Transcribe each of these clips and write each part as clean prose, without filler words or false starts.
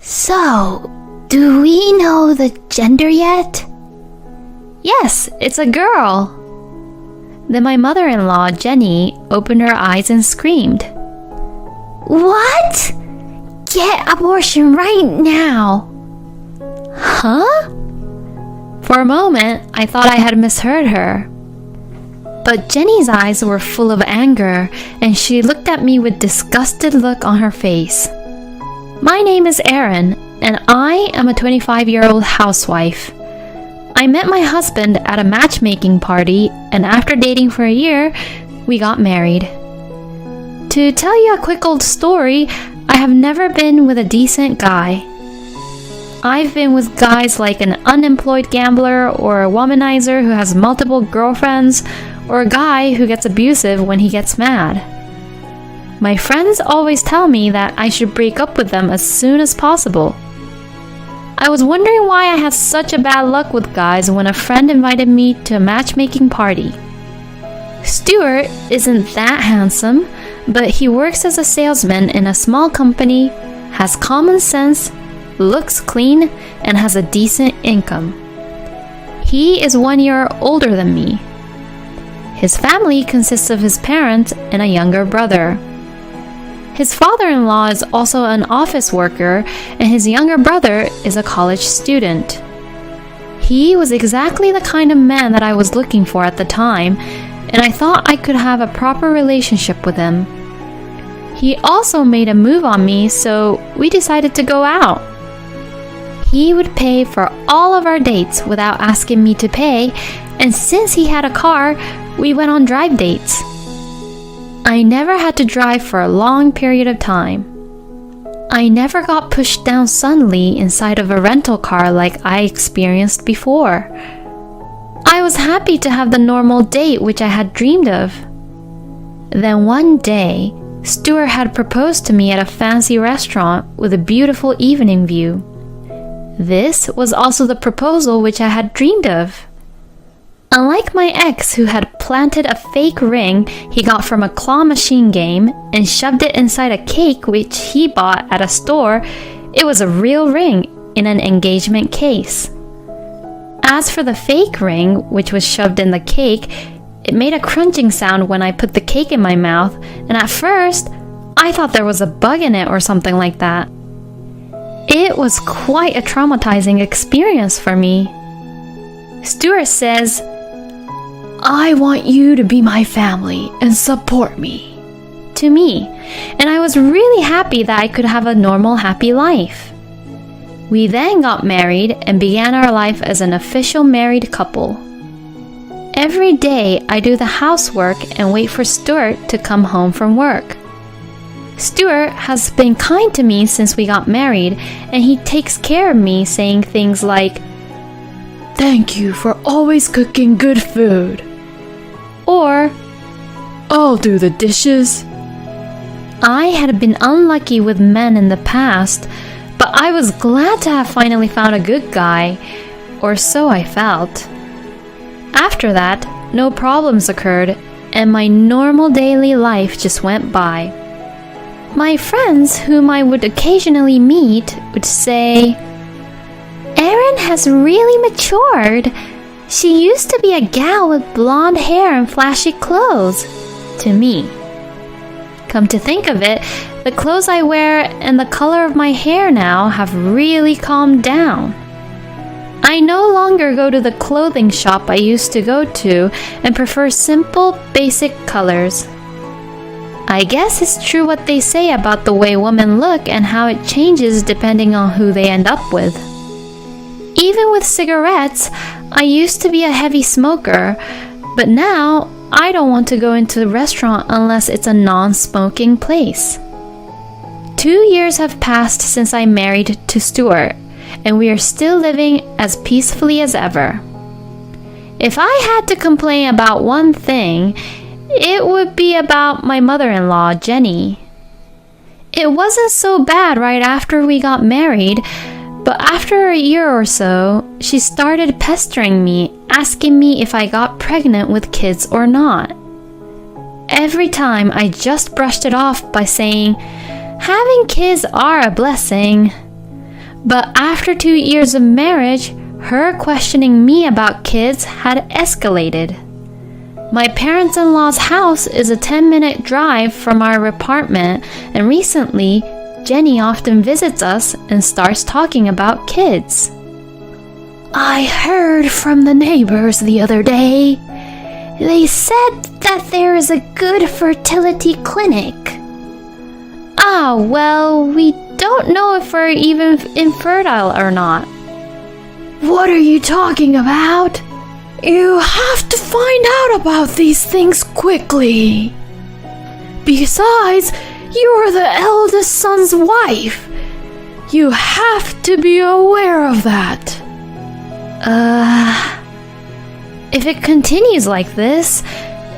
So, do we know the gender yet? Yes, it's a girl. Then my mother-in-law, Jenny, opened her eyes and screamed. What? Get abortion right now. Huh? For a moment, I thought I had misheard her. But Jenny's eyes were full of anger, and she looked at me with disgusted look on her face. My name is Erin, and I am a 25-year-old housewife. I met my husband at a matchmaking party, and after dating for a year, we got married. To tell you a quick old story, I have never been with a decent guy. I've been with guys like an unemployed gambler or a womanizer who has multiple girlfriends, or a guy who gets abusive when he gets mad. My friends always tell me that I should break up with them as soon as possible. I was wondering why I had such a bad luck with guys when a friend invited me to a matchmaking party. Stuart isn't that handsome, but he works as a salesman in a small company, has common sense, looks clean, and has a decent income. He is 1 year older than me. His family consists of his parents and a younger brother. His father-in-law is also an office worker, and his younger brother is a college student. He was exactly the kind of man that I was looking for at the time, and I thought I could have a proper relationship with him. He also made a move on me, so we decided to go out. He would pay for all of our dates without asking me to pay, and since he had a car, we went on drive dates. I never had to drive for a long period of time. I never got pushed down suddenly inside of a rental car like I experienced before. I was happy to have the normal date which I had dreamed of. Then one day, Stuart had proposed to me at a fancy restaurant with a beautiful evening view. This was also the proposal which I had dreamed of. Unlike my ex who had planted a fake ring he got from a claw machine game and shoved it inside a cake which he bought at a store, it was a real ring in an engagement case. As for the fake ring, which was shoved in the cake, it made a crunching sound when I put the cake in my mouth, and at first, I thought there was a bug in it or something like that. It was quite a traumatizing experience for me. Stuart says, "I want you to be my family and support me," to me, and I was really happy that I could have a normal, happy life. We then got married and began our life as an official married couple. Every day I do the housework and wait for Stuart to come home from work. Stuart has been kind to me since we got married, and he takes care of me, saying things like, "Thank you for always cooking good food," or "I'll do the dishes." I had been unlucky with men in the past, but I was glad to have finally found a good guy, or so I felt. After that, no problems occurred, and my normal daily life just went by. My friends, whom I would occasionally meet, would say, "Erin has really matured. She used to be a gal with blonde hair and flashy clothes," to me. Come to think of it, the clothes I wear and the color of my hair now have really calmed down. I no longer go to the clothing shop I used to go to and prefer simple, basic colors. I guess it's true what they say about the way women look and how it changes depending on who they end up with. Even with cigarettes, I used to be a heavy smoker, but now I don't want to go into a restaurant unless it's a non-smoking place. 2 years have passed since I married to Stuart, and we are still living as peacefully as ever. If I had to complain about one thing, it would be about my mother-in-law, Jenny. It wasn't so bad right after we got married, but after a year or so, she started pestering me, asking me if I got pregnant with kids or not. Every time I just brushed it off by saying, "Having kids are a blessing." But after 2 years of marriage, her questioning me about kids had escalated. My parents-in-law's house is a 10-minute drive from our apartment, and recently, Jenny often visits us and starts talking about kids. I heard from the neighbors the other day. They said that there is a good fertility clinic. Ah, well, we don't know if we're even infertile or not. What are you talking about? You have to find out about these things quickly. Besides, you are the eldest son's wife. You have to be aware of that. If it continues like this,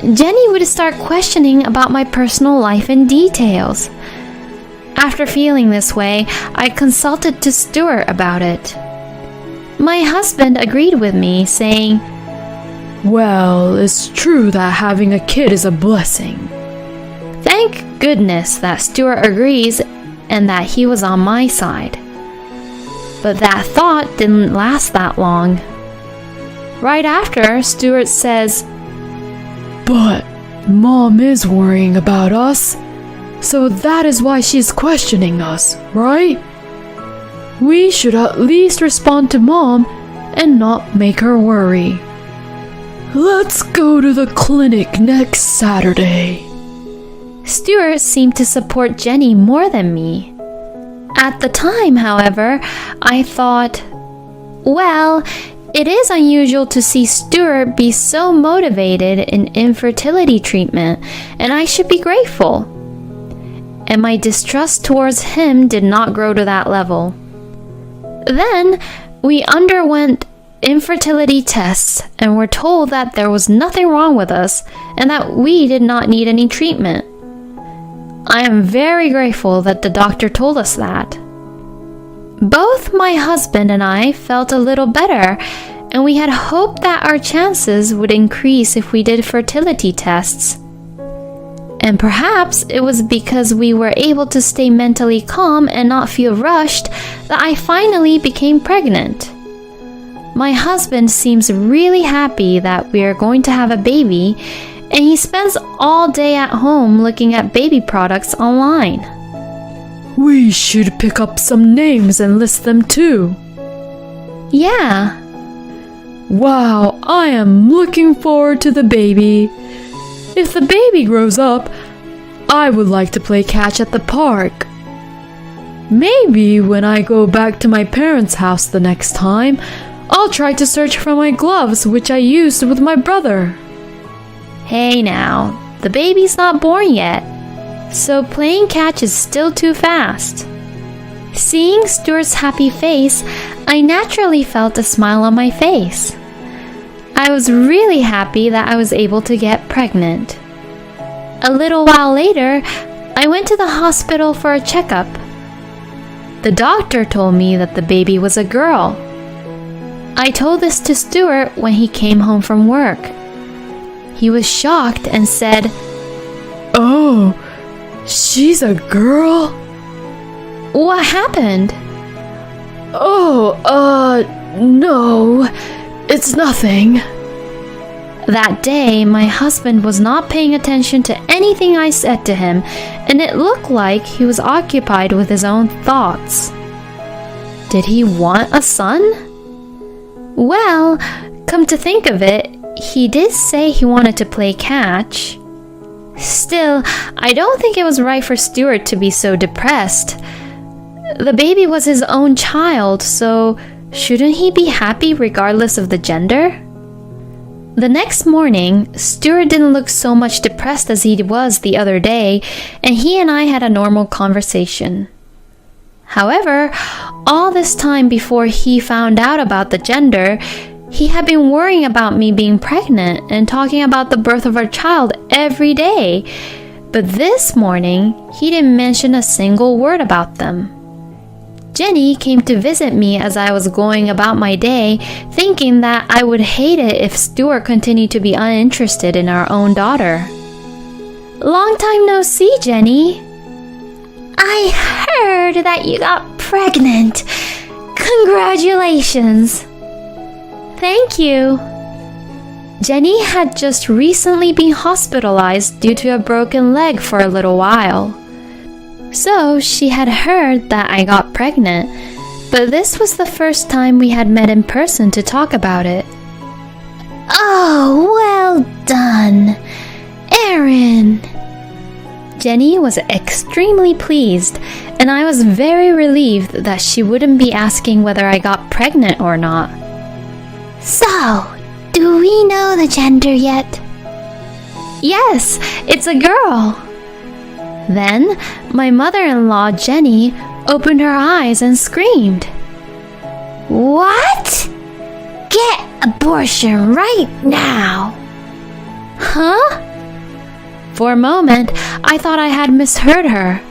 Jenny would start questioning about my personal life in details. After feeling this way, I consulted to Stuart about it. My husband agreed with me, saying, "Well, it's true that having a kid is a blessing." Thank goodness that Stuart agrees and that he was on my side. But that thought didn't last that long. Right after, Stuart says, "But Mom is worrying about us, so that is why she's questioning us, right? We should at least respond to Mom and not make her worry. Let's go to the clinic next Saturday." Stuart seemed to support Jenny more than me. At the time, however, I thought, well, it is unusual to see Stuart be so motivated in infertility treatment, and I should be grateful. And my distrust towards him did not grow to that level. Then, we underwent infertility tests and were told that there was nothing wrong with us and that we did not need any treatment. I am very grateful that the doctor told us that. Both my husband and I felt a little better, and we had hoped that our chances would increase if we did fertility tests. And perhaps it was because we were able to stay mentally calm and not feel rushed that I finally became pregnant. My husband seems really happy that we are going to have a baby, and he spends all day at home looking at baby products online. We should pick up some names and list them too. Yeah. Wow, I am looking forward to the baby. If the baby grows up, I would like to play catch at the park. Maybe when I go back to my parents' house the next time, I'll try to search for my gloves which I used with my brother. Hey now, the baby's not born yet, so playing catch is still too fast. Seeing Stuart's happy face, I naturally felt a smile on my face. I was really happy that I was able to get pregnant. A little while later, I went to the hospital for a checkup. The doctor told me that the baby was a girl. I told this to Stuart when he came home from work. He was shocked and said, "Oh, she's a girl?" "What happened?" "Oh, no, it's nothing." That day, my husband was not paying attention to anything I said to him, and it looked like he was occupied with his own thoughts. Did he want a son? Well, come to think of it, he did say he wanted to play catch. Still, I don't think it was right for Stuart to be so depressed. The baby was his own child, so shouldn't he be happy regardless of the gender? The next morning, Stuart didn't look so much depressed as he was the other day, and he and I had a normal conversation. However, all this time before he found out about the gender, he had been worrying about me being pregnant and talking about the birth of our child every day. But this morning, he didn't mention a single word about them. Jenny came to visit me as I was going about my day, thinking that I would hate it if Stuart continued to be uninterested in our own daughter. "Long time no see, Jenny." I heard that you got pregnant. Congratulations! Thank you. Jenny had just recently been hospitalized due to a broken leg for a little while. So she had heard that I got pregnant, but this was the first time we had met in person to talk about it. Oh, well done, Erin. Jenny was extremely pleased, and I was very relieved that she wouldn't be asking whether I got pregnant or not. So, do we know the gender yet? Yes, it's a girl. Then, my mother-in-law, Jenny, opened her eyes and screamed. What? Get abortion right now. Huh? For a moment, I thought I had misheard her.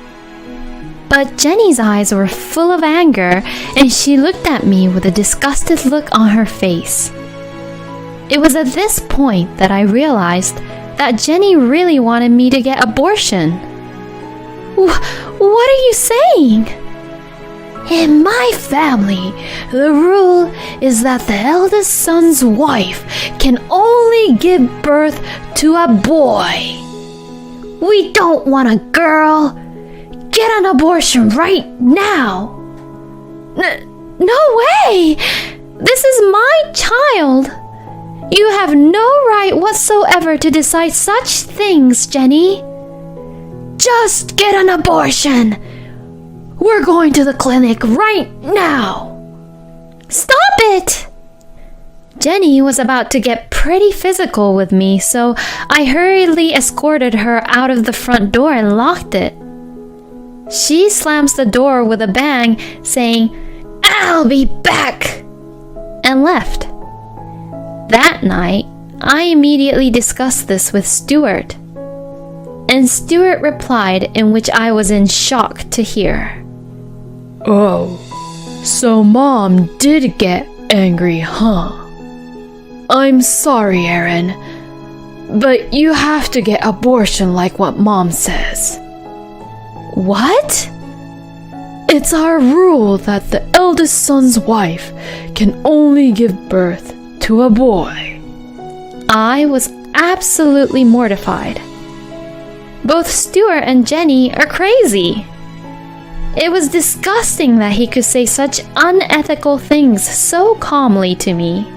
But Jenny's eyes were full of anger, and she looked at me with a disgusted look on her face. It was at this point that I realized that Jenny really wanted me to get abortion. What are you saying? In my family, the rule is that the eldest son's wife can only give birth to a boy. We don't want a girl. Get an abortion right now. No way! This is my child. You have no right whatsoever to decide such things, Jenny. Just get an abortion. We're going to the clinic right now. Stop it! Jenny was about to get pretty physical with me, so I hurriedly escorted her out of the front door and locked it. She slams the door with a bang, saying, "I'll be back," and left. That night, I immediately discussed this with Stuart. And Stuart replied, in which I was in shock to hear. Oh, so Mom did get angry, huh? I'm sorry, Erin, but you have to get abortion like what Mom says. What? It's our rule that the eldest son's wife can only give birth to a boy. I was absolutely mortified. Both Stuart and Jenny are crazy. It was disgusting that he could say such unethical things so calmly to me.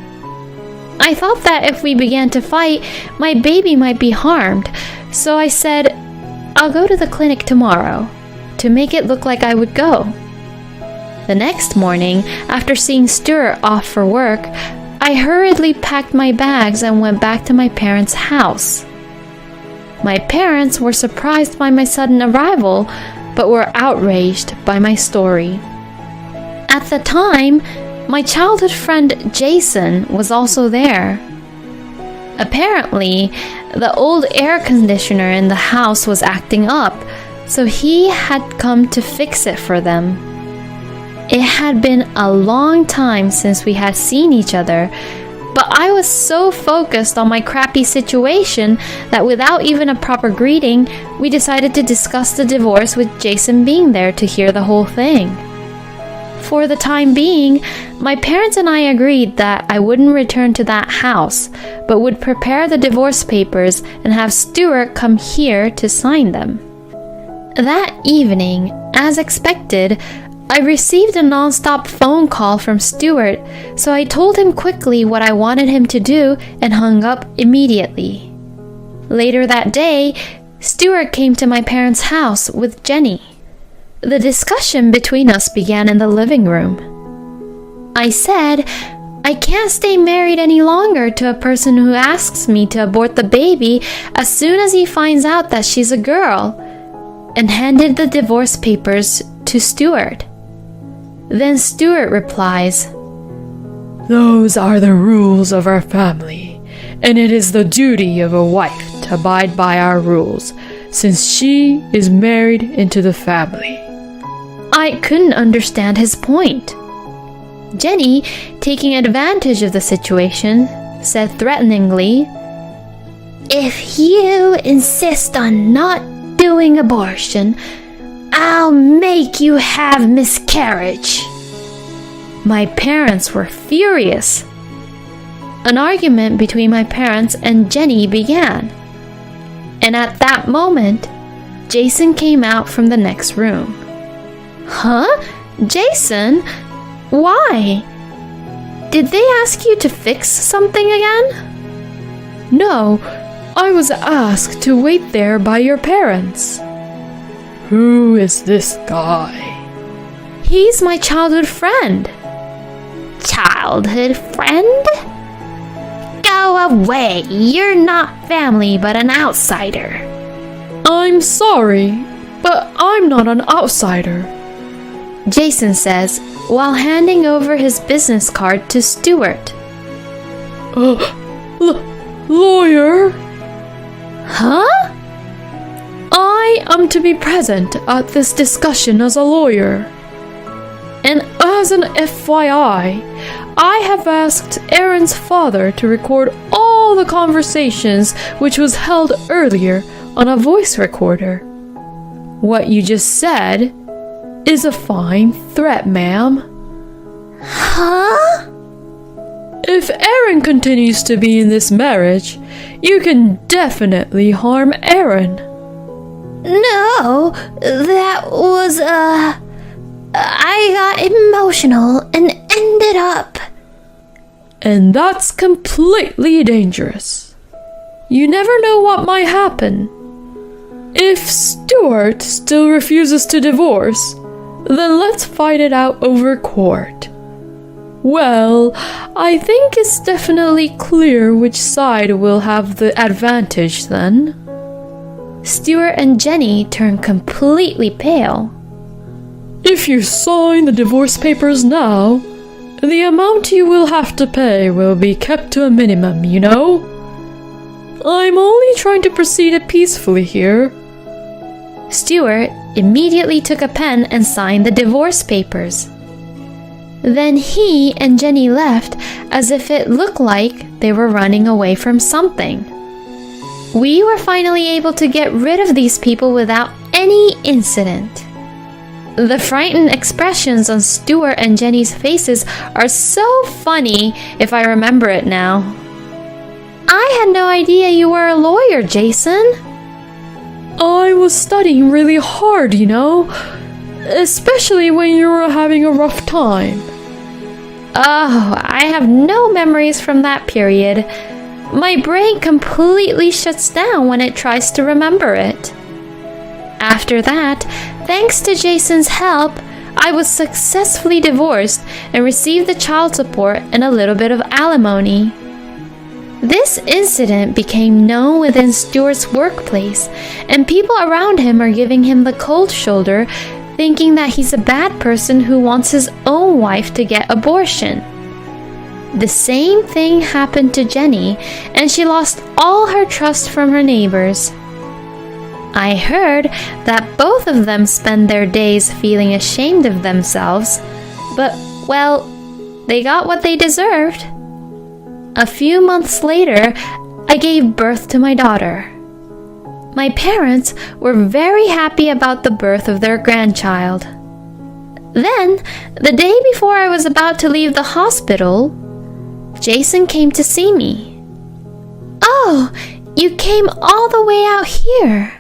I thought that if we began to fight, my baby might be harmed, so I said, I'll go to the clinic tomorrow, to make it look like I would go. The next morning, after seeing Stuart off for work, I hurriedly packed my bags and went back to my parents' house. My parents were surprised by my sudden arrival, but were outraged by my story. At the time, my childhood friend Jason was also there. Apparently, the old air conditioner in the house was acting up, so he had come to fix it for them. It had been a long time since we had seen each other, but I was so focused on my crappy situation that without even a proper greeting, we decided to discuss the divorce with Jason being there to hear the whole thing. For the time being, my parents and I agreed that I wouldn't return to that house, but would prepare the divorce papers and have Stuart come here to sign them. That evening, as expected, I received a non-stop phone call from Stuart, so I told him quickly what I wanted him to do and hung up immediately. Later that day, Stuart came to my parents' house with Jenny. The discussion between us began in the living room. I said, I can't stay married any longer to a person who asks me to abort the baby as soon as he finds out that she's a girl, and handed the divorce papers to Stuart. Then Stuart replies, Those are the rules of our family, and it is the duty of a wife to abide by our rules, since she is married into the family. I couldn't understand his point. Jenny, taking advantage of the situation, said threateningly, If you insist on not doing abortion, I'll make you have miscarriage. My parents were furious. An argument between my parents and Jenny began. And at that moment, Jason came out from the next room. Huh? Jason? Why? Did they ask you to fix something again? No, I was asked to wait there by your parents. Who is this guy? He's my childhood friend. Childhood friend? Go away. You're not family but an outsider. I'm sorry, but I'm not an outsider, Jason says while handing over his business card to Stuart. Lawyer? Huh? I am to be present at this discussion as a lawyer. And as an FYI, I have asked Aaron's father to record all the conversations which was held earlier on a voice recorder. What you just said is a fine threat, ma'am. Huh? If Aaron continues to be in this marriage, you can definitely harm Aaron. No, that was, I got emotional and ended up. And that's completely dangerous. You never know what might happen. If Stuart still refuses to divorce, then let's fight it out over court. Well, I think it's definitely clear which side will have the advantage then. Stuart and Jenny turned completely pale. If you sign the divorce papers now, the amount you will have to pay will be kept to a minimum, you know? I'm only trying to proceed peacefully here. Stuart immediately took a pen and signed the divorce papers. Then he and Jenny left as if it looked like they were running away from something. We were finally able to get rid of these people without any incident. The frightened expressions on Stuart and Jenny's faces are so funny if I remember it now. I had no idea you were a lawyer, Jason. I was studying really hard, you know, especially when you were having a rough time. Oh, I have no memories from that period. My brain completely shuts down when it tries to remember it. After that, thanks to Jason's help, I was successfully divorced and received the child support and a little bit of alimony. This incident became known within Stuart's workplace, and people around him are giving him the cold shoulder, thinking that he's a bad person who wants his own wife to get abortion. The same thing happened to Jenny, and she lost all her trust from her neighbors. I heard that both of them spend their days feeling ashamed of themselves, but, well, they got what they deserved. A few months later, I gave birth to my daughter. My parents were very happy about the birth of their grandchild. Then, the day before I was about to leave the hospital, Jason came to see me. Oh, you came all the way out here.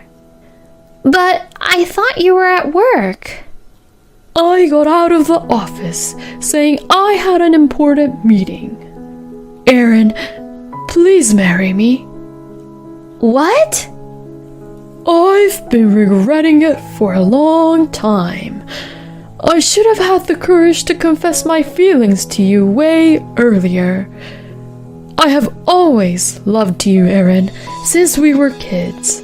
But I thought you were at work. I got out of the office saying I had an important meeting. Aaron, please marry me. What? I've been regretting it for a long time. I should have had the courage to confess my feelings to you way earlier. I have always loved you, Aaron, since we were kids.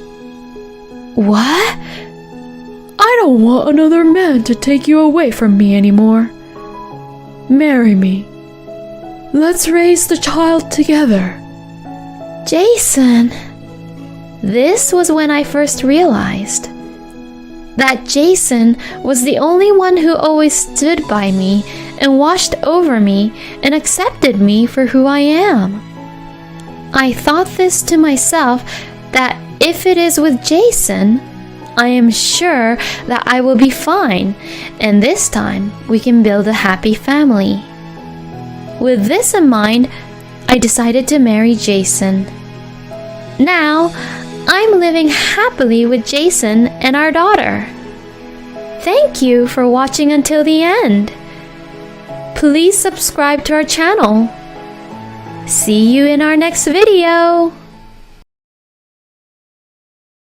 What? I don't want another man to take you away from me anymore. Marry me. Let's raise the child together. Jason. This was when I first realized that Jason was the only one who always stood by me and watched over me and accepted me for who I am. I thought this to myself, that if it is with Jason, I am sure that I will be fine, and this time we can build a happy family. With this in mind, I decided to marry Jason. Now, I'm living happily with Jason and our daughter. Thank you for watching until the end. Please subscribe to our channel. See you in our next video.